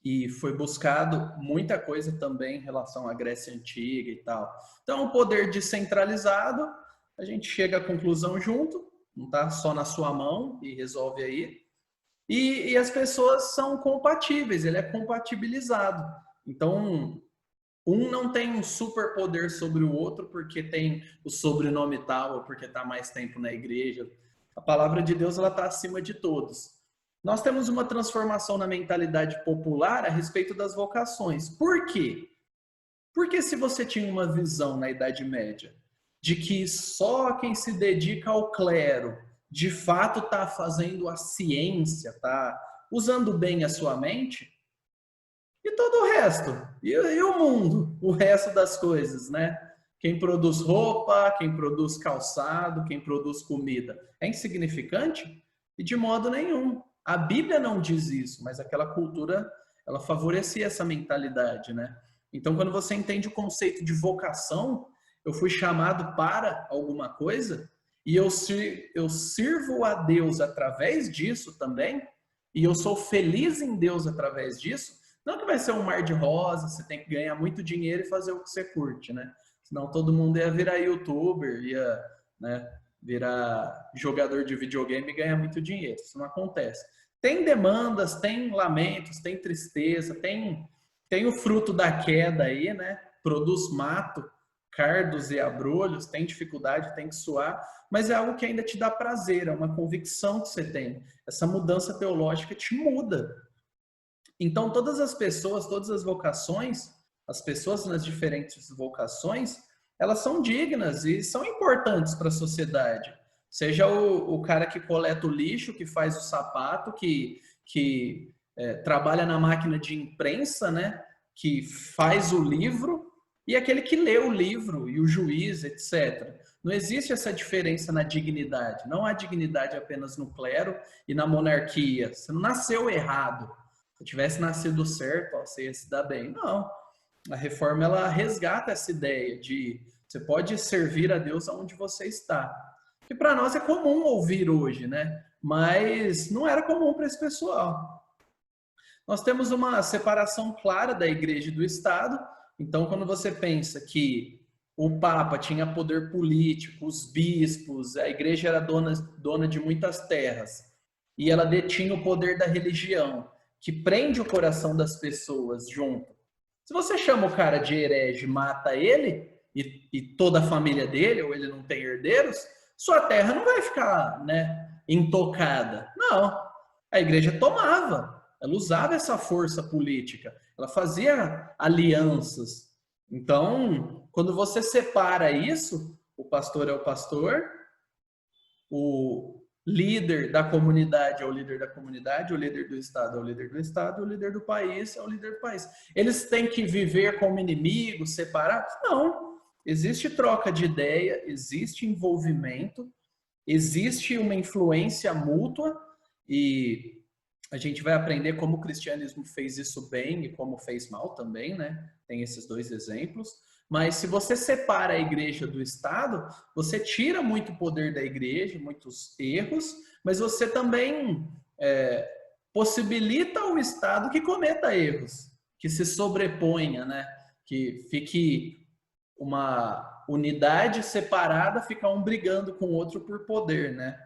E foi buscado muita coisa também em relação à Grécia Antiga e tal. Então, o poder descentralizado, a gente chega à conclusão junto, não está só na sua mão e resolve aí. E as pessoas são compatíveis, ele é compatibilizado. Então, um não tem um superpoder sobre o outro porque tem o sobrenome tal ou porque está mais tempo na igreja. A palavra de Deus ela está acima de todos. Nós temos uma transformação na mentalidade popular a respeito das vocações. Por quê? Porque se você tinha uma visão na Idade Média de que só quem se dedica ao clero de fato está fazendo a ciência, está usando bem a sua mente, e todo o resto? E o mundo? O resto das coisas, né? Quem produz roupa, quem produz calçado, quem produz comida. É insignificante? E de modo nenhum. A Bíblia não diz isso, mas aquela cultura, ela favorecia essa mentalidade, né? Então, quando você entende o conceito de vocação, eu fui chamado para alguma coisa e eu sirvo a Deus através disso também, e eu sou feliz em Deus através disso. Não que vai ser um mar de rosas, você tem que ganhar muito dinheiro e fazer o que você curte, né? Senão todo mundo ia virar youtuber, ia, né, virar jogador de videogame e ganhar muito dinheiro. Isso não acontece. Tem demandas, tem lamentos, tem tristeza, tem o fruto da queda aí, né? Produz mato, cardos e abrolhos, tem dificuldade, tem que suar, mas é algo que ainda te dá prazer, é uma convicção que você tem. Essa mudança teológica te muda. Então, todas as pessoas, todas as vocações, as pessoas nas diferentes vocações, elas são dignas e são importantes para a sociedade. Seja o cara que coleta o lixo, que faz o sapato, que trabalha na máquina de imprensa, né? Que faz o livro, e aquele que lê o livro, e o juiz, etc. Não existe essa diferença na dignidade. Não há dignidade apenas no clero e na monarquia. Você não nasceu errado. Se eu tivesse nascido certo, ó, você ia se dar bem. Não. A reforma ela resgata essa ideia de você pode servir a Deus aonde você está. E para nós é comum ouvir hoje, né? Mas não era comum para esse pessoal. Nós temos uma separação clara da igreja e do Estado. Então, quando você pensa que o Papa tinha poder político, os bispos, a igreja era dona de muitas terras, e ela detinha o poder da religião, que prende o coração das pessoas junto. Se você chama o cara de herege, mata ele e toda a família dele, ou ele não tem herdeiros, sua terra não vai ficar, né, intocada. Não. A igreja tomava, ela usava essa força política, ela fazia alianças. Então, quando você separa isso, o pastor é o pastor, o líder da comunidade é o líder da comunidade, o líder do Estado é o líder do Estado, o líder do país é o líder do país. Eles têm que viver como inimigos, separados? Não. Existe troca de ideia, existe envolvimento, existe uma influência mútua e a gente vai aprender como o cristianismo fez isso bem e como fez mal também, né? Tem esses dois exemplos. Mas se você separa a igreja do Estado, você tira muito poder da igreja, muitos erros, mas você também possibilita o Estado que cometa erros, que se sobreponha, né? Que fique uma unidade separada, fica um brigando com o outro por poder, né?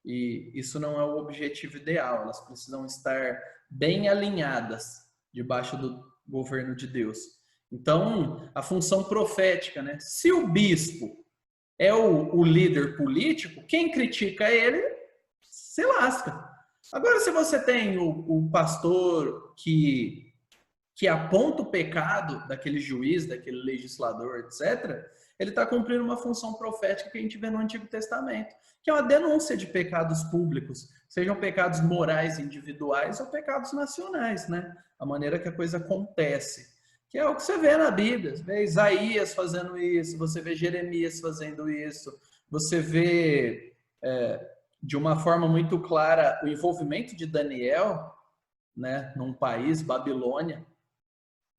E isso não é o objetivo ideal. Elas precisam estar bem alinhadas debaixo do governo de Deus. Então, a função profética, né? Se o bispo é o líder político, quem critica ele se lasca. Agora, se você tem o pastor que aponta o pecado daquele juiz, daquele legislador, etc., ele está cumprindo uma função profética que a gente vê no Antigo Testamento, que é uma denúncia de pecados públicos, sejam pecados morais individuais ou pecados nacionais, né? A maneira que a coisa acontece. Que é o que você vê na Bíblia. Você vê Isaías fazendo isso, você vê Jeremias fazendo isso, você vê de uma forma muito clara o envolvimento de Daniel, né, num país, Babilônia,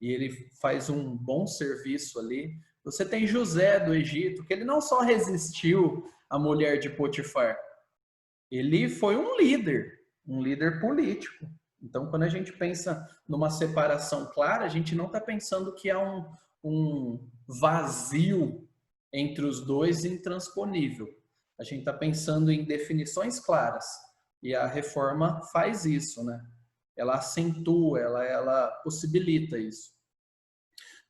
e ele faz um bom serviço ali. Você tem José do Egito, que ele não só resistiu à mulher de Potifar, ele foi um líder político. Então, quando a gente pensa numa separação clara, a gente não está pensando que há um vazio entre os dois intransponível. A gente está pensando em definições claras. E a reforma faz isso, né? Ela acentua, ela possibilita isso.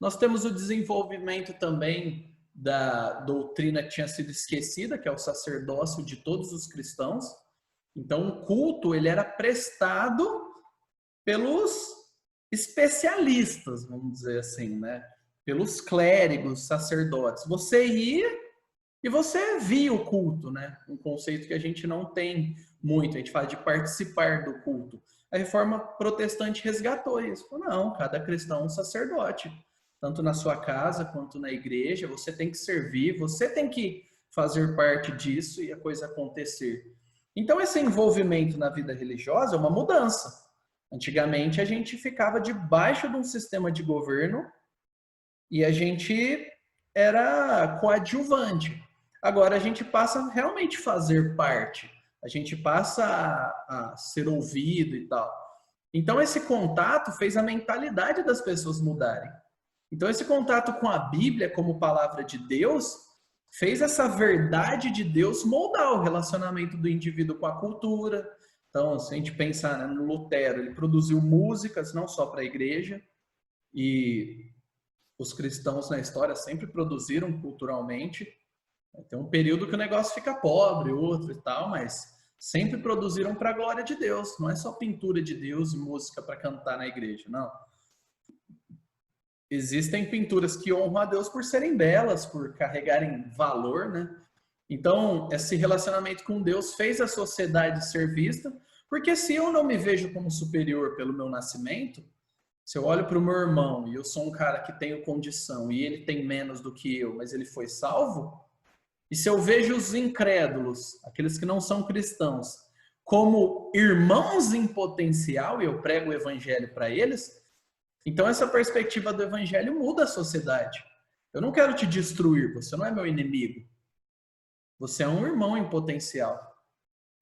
Nós temos o desenvolvimento também da doutrina que tinha sido esquecida, que é o sacerdócio de todos os cristãos. Então, o culto ele era prestado pelos especialistas, vamos dizer assim, né? Pelos clérigos, sacerdotes. Você ia e você via o culto, né? Um conceito que a gente não tem muito, a gente fala de participar do culto. A reforma protestante resgatou isso. Não, cada cristão é um sacerdote. Tanto na sua casa quanto na igreja, você tem que servir, você tem que fazer parte disso e a coisa acontecer. Então, esse envolvimento na vida religiosa é uma mudança. Antigamente, a gente ficava debaixo de um sistema de governo e a gente era coadjuvante. Agora, a gente passa a realmente fazer parte. A gente passa a ser ouvido e tal. Então, esse contato fez a mentalidade das pessoas mudarem. Então, esse contato com a Bíblia como palavra de Deus fez essa verdade de Deus moldar o relacionamento do indivíduo com a cultura. Então, se a gente pensar, né, no Lutero, ele produziu músicas não só para a igreja, e os cristãos na história sempre produziram culturalmente. Tem um período que o negócio fica pobre, outro e tal, mas sempre produziram para a glória de Deus. Não é só pintura de Deus e música para cantar na igreja, não. Existem pinturas que honram a Deus por serem belas, por carregarem valor, né? Então, esse relacionamento com Deus fez a sociedade ser vista, porque se eu não me vejo como superior pelo meu nascimento, se eu olho para o meu irmão e eu sou um cara que tenho condição e ele tem menos do que eu, mas ele foi salvo, e se eu vejo os incrédulos, aqueles que não são cristãos, como irmãos em potencial e eu prego o evangelho para eles, então essa perspectiva do evangelho muda a sociedade. Eu não quero te destruir, você não é meu inimigo. Você é um irmão em potencial.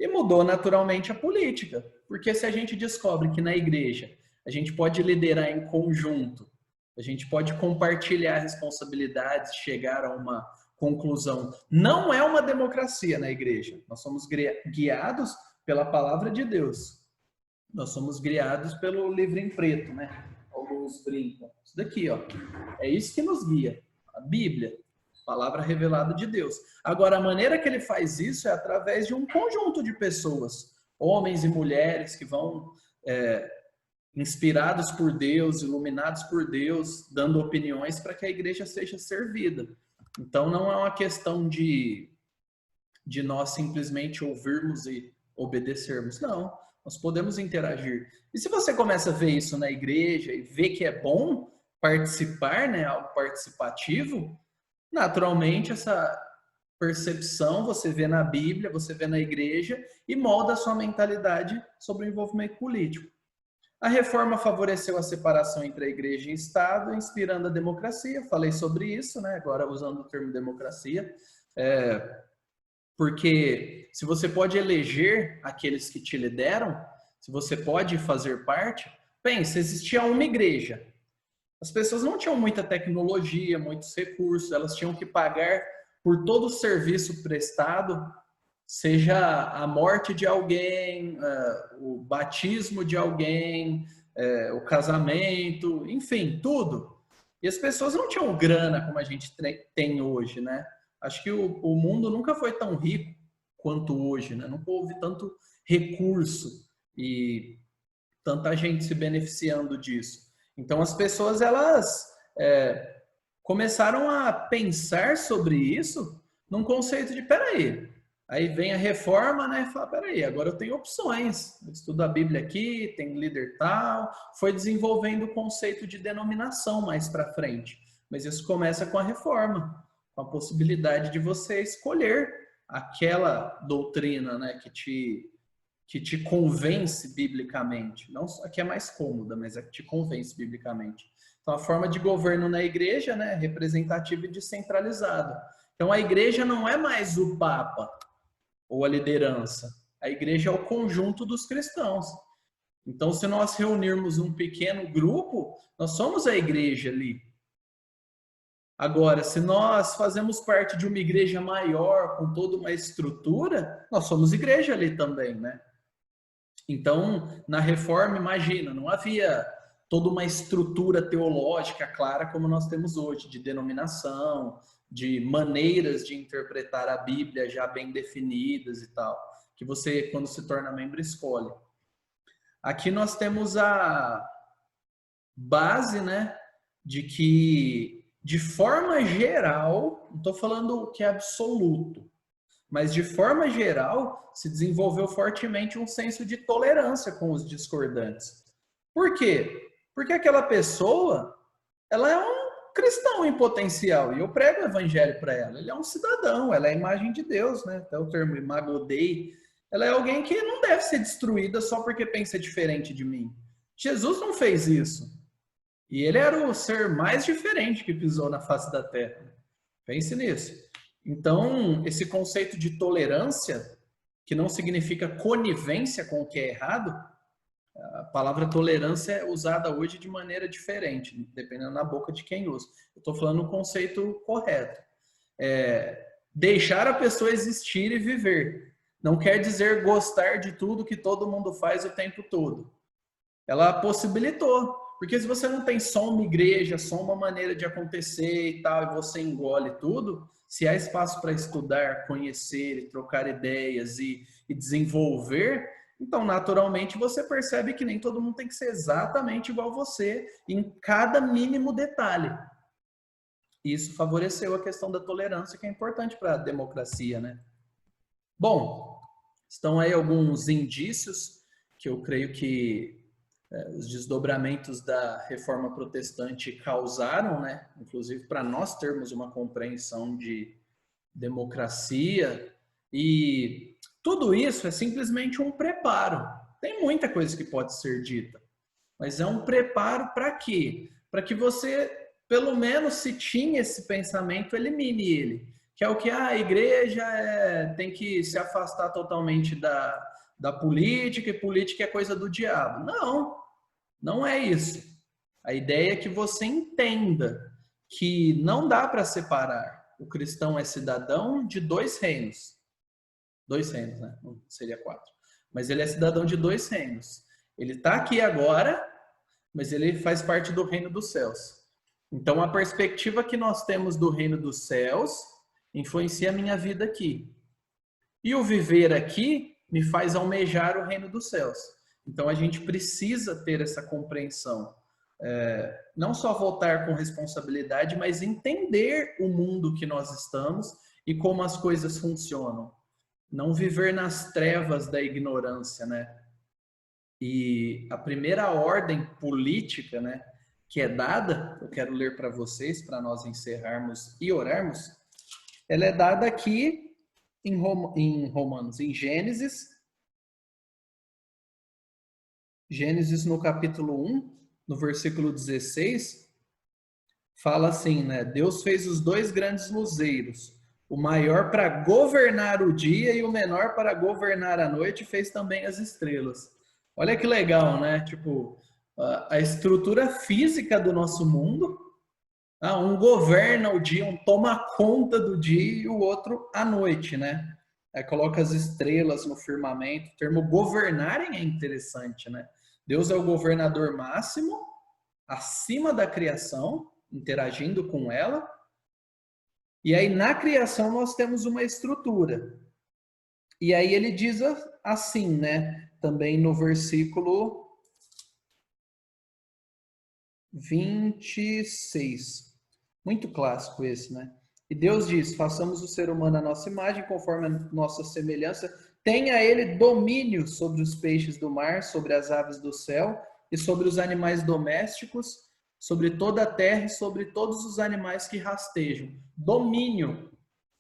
E mudou naturalmente a política, porque se a gente descobre que na igreja a gente pode liderar em conjunto, a gente pode compartilhar responsabilidades, chegar a uma conclusão. Não é uma democracia na igreja. Nós somos guiados pela palavra de Deus. Nós somos guiados pelo livro em preto, né? Alguns brincam. Isso daqui, ó. É isso que nos guia. A Bíblia. Palavra revelada de Deus. Agora, a maneira que ele faz isso é através de um conjunto de pessoas, homens e mulheres que vão inspirados por Deus, iluminados por Deus, dando opiniões para que a igreja seja servida. Então, não é uma questão de nós simplesmente ouvirmos e obedecermos. Não, nós podemos interagir. E se você começa a ver isso na igreja e vê que é bom participar, né, algo participativo, naturalmente essa percepção você vê na Bíblia, você vê na igreja e molda a sua mentalidade sobre o envolvimento político. A reforma favoreceu a separação entre a igreja e o Estado, inspirando a democracia. Falei sobre isso, né? Agora usando o termo democracia. Porque se você pode eleger aqueles que te lideram, se você pode fazer parte, pense, existia uma igreja. As pessoas não tinham muita tecnologia, muitos recursos, elas tinham que pagar por todo o serviço prestado, seja a morte de alguém, o batismo de alguém, o casamento, enfim, tudo. E as pessoas não tinham grana como a gente tem hoje, né? Acho que o mundo nunca foi tão rico quanto hoje, né? Nunca houve tanto recurso e tanta gente se beneficiando disso. Então as pessoas elas começaram a pensar sobre isso num conceito de peraí. Aí vem a reforma, né? E fala, peraí, agora eu tenho opções. Eu estudo a Bíblia aqui, tem líder tal. Foi desenvolvendo o conceito de denominação mais para frente. Mas isso começa com a reforma, com a possibilidade de você escolher aquela doutrina, né, que te convence biblicamente. Não a que é mais cômoda, mas a que te convence biblicamente. Então, a forma de governo na igreja, né, é representativa e descentralizada. Então, a igreja não é mais o Papa ou a liderança. A igreja é o conjunto dos cristãos. Então, se nós reunirmos um pequeno grupo, nós somos a igreja ali. Agora, se nós fazemos parte de uma igreja maior, com toda uma estrutura, nós somos igreja ali também, né? Então, na reforma, imagina, não havia toda uma estrutura teológica clara como nós temos hoje, de denominação, de maneiras de interpretar a Bíblia já bem definidas e tal, que você, quando se torna membro, escolhe. Aqui nós temos a base, né, de que, de forma geral, não estou falando que é absoluto, mas de forma geral, se desenvolveu fortemente um senso de tolerância com os discordantes. Por quê? Porque aquela pessoa, ela é um cristão em potencial, e eu prego o evangelho para ela. Ele é um cidadão, ela é a imagem de Deus, né? Até o termo imago Dei. Ela é alguém que não deve ser destruída só porque pensa diferente de mim. Jesus não fez isso. E ele era o ser mais diferente que pisou na face da terra. Pense nisso. Então, esse conceito de tolerância, que não significa conivência com o que é errado, a palavra tolerância é usada hoje de maneira diferente, dependendo da boca de quem usa. Eu estou falando o conceito correto. Deixar a pessoa existir e viver. Não quer dizer gostar de tudo que todo mundo faz o tempo todo. Ela possibilitou. Porque se você não tem só uma igreja, só uma maneira de acontecer e tal, e você engole tudo, se há espaço para estudar, conhecer e trocar ideias e desenvolver, então naturalmente você percebe que nem todo mundo tem que ser exatamente igual a você em cada mínimo detalhe. Isso favoreceu a questão da tolerância, que é importante para a democracia, né? Bom, estão aí alguns indícios que eu creio que os desdobramentos da reforma protestante causaram, né? Inclusive para nós termos uma compreensão de democracia, e tudo isso é simplesmente um preparo. Tem muita coisa que pode ser dita, mas é um preparo para quê? Para que você, pelo menos se tinha esse pensamento, elimine ele. Que é o que a igreja tem que se afastar totalmente da política, e política é coisa do diabo. Não, não é isso. A ideia é que você entenda que não dá para separar. O cristão é cidadão de dois reinos. Dois reinos, né? Não seria quatro. Mas ele é cidadão de dois reinos. Ele está aqui agora, mas ele faz parte do reino dos céus. Então, a perspectiva que nós temos do reino dos céus influencia a minha vida aqui. E o viver aqui me faz almejar o reino dos céus. Então, a gente precisa ter essa compreensão. Não só votar com responsabilidade, mas entender o mundo que nós estamos e como as coisas funcionam. não viver nas trevas da ignorância, né? E a primeira ordem política, né, que é dada, eu quero ler para vocês, para nós encerrarmos e orarmos, ela é dada aqui em Romanos, em Gênesis. Gênesis no capítulo 1, no versículo 16, fala assim, né? Deus fez os dois grandes luzeiros, o maior para governar o dia e o menor para governar a noite, e fez também as estrelas. Olha que legal, né? Tipo, a estrutura física do nosso mundo, um governa o dia, um toma conta do dia e o outro à noite, né? Aí coloca as estrelas no firmamento. O termo governarem é interessante, né? Deus é o governador máximo, acima da criação, interagindo com ela. E aí na criação nós temos uma estrutura. E aí ele diz assim, né? Também no versículo 26. Muito clássico esse, né? E Deus diz: façamos o ser humano à nossa imagem, conforme a nossa semelhança. Tenha ele domínio sobre os peixes do mar, sobre as aves do céu e sobre os animais domésticos, sobre toda a terra e sobre todos os animais que rastejam. Domínio.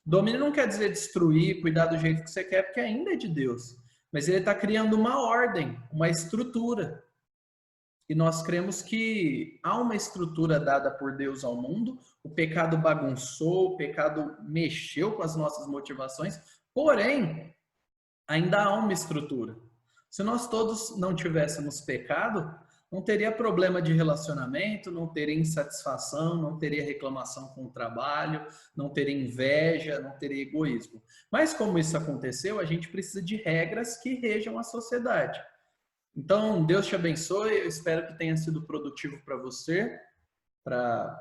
Domínio não quer dizer destruir, cuidar do jeito que você quer, porque ainda é de Deus. Mas ele está criando uma ordem, uma estrutura. E nós cremos que há uma estrutura dada por Deus ao mundo, o pecado bagunçou, o pecado mexeu com as nossas motivações, porém, ainda há uma estrutura. Se nós todos não tivéssemos pecado, não teria problema de relacionamento, não teria insatisfação, não teria reclamação com o trabalho, não teria inveja, não teria egoísmo. Mas como isso aconteceu, a gente precisa de regras que rejam a sociedade. Então, Deus te abençoe, eu espero que tenha sido produtivo para você, para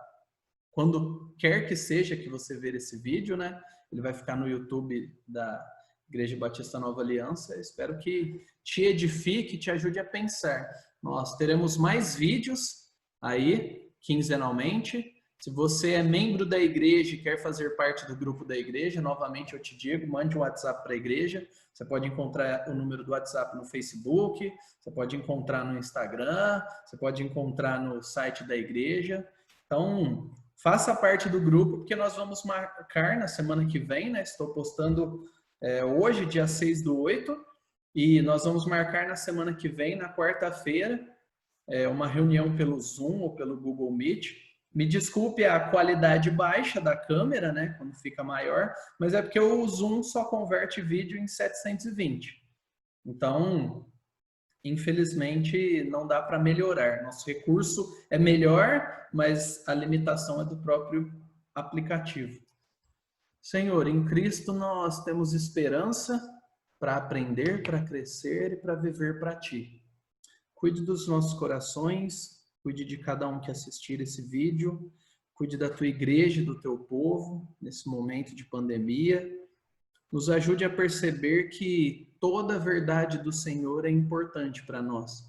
quando quer que seja que você ver esse vídeo, né? Ele vai ficar no YouTube da Igreja Batista Nova Aliança. Eu espero que te edifique, te ajude a pensar. Nós teremos mais vídeos aí, quinzenalmente. Se você é membro da igreja e quer fazer parte do grupo da igreja, novamente eu te digo, mande um WhatsApp para a igreja. Você pode encontrar o número do WhatsApp no Facebook, você pode encontrar no Instagram, você pode encontrar no site da igreja. Então, faça parte do grupo, porque nós vamos marcar na semana que vem, né? Estou postando hoje, dia 6/8, e nós vamos marcar na semana que vem, na quarta-feira, uma reunião pelo Zoom ou pelo Google Meet. Me desculpe a qualidade baixa da câmera, né? Quando fica maior, mas é porque o Zoom só converte vídeo em 720. Então, infelizmente, não dá para melhorar. Nosso recurso é melhor, mas a limitação é do próprio aplicativo. Senhor, em Cristo nós temos esperança para aprender, para crescer e para viver para Ti. Cuide dos nossos corações, cuide de cada um que assistir esse vídeo, cuide da Tua igreja e do Teu povo nesse momento de pandemia. Nos ajude a perceber que toda a verdade do Senhor é importante para nós.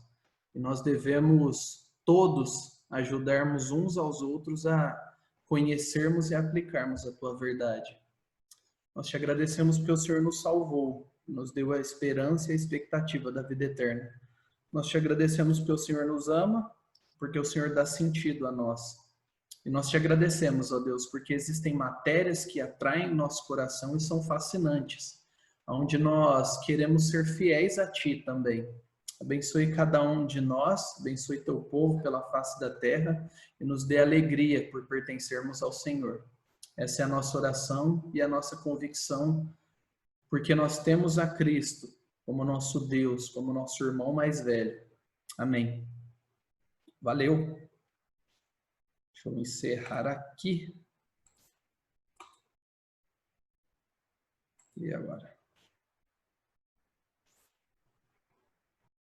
E nós devemos todos ajudarmos uns aos outros a conhecermos e aplicarmos a Tua verdade. Nós te agradecemos porque o Senhor nos salvou, nos deu a esperança e a expectativa da vida eterna. Nós te agradecemos porque o Senhor nos ama, porque o Senhor dá sentido a nós. E nós te agradecemos, ó Deus, porque existem matérias que atraem nosso coração e são fascinantes, onde nós queremos ser fiéis a Ti também. Abençoe cada um de nós, abençoe Teu povo pela face da terra e nos dê alegria por pertencermos ao Senhor. Essa é a nossa oração e a nossa convicção, porque nós temos a Cristo como nosso Deus, como nosso irmão mais velho. Amém. Valeu. Deixa eu encerrar aqui. E agora?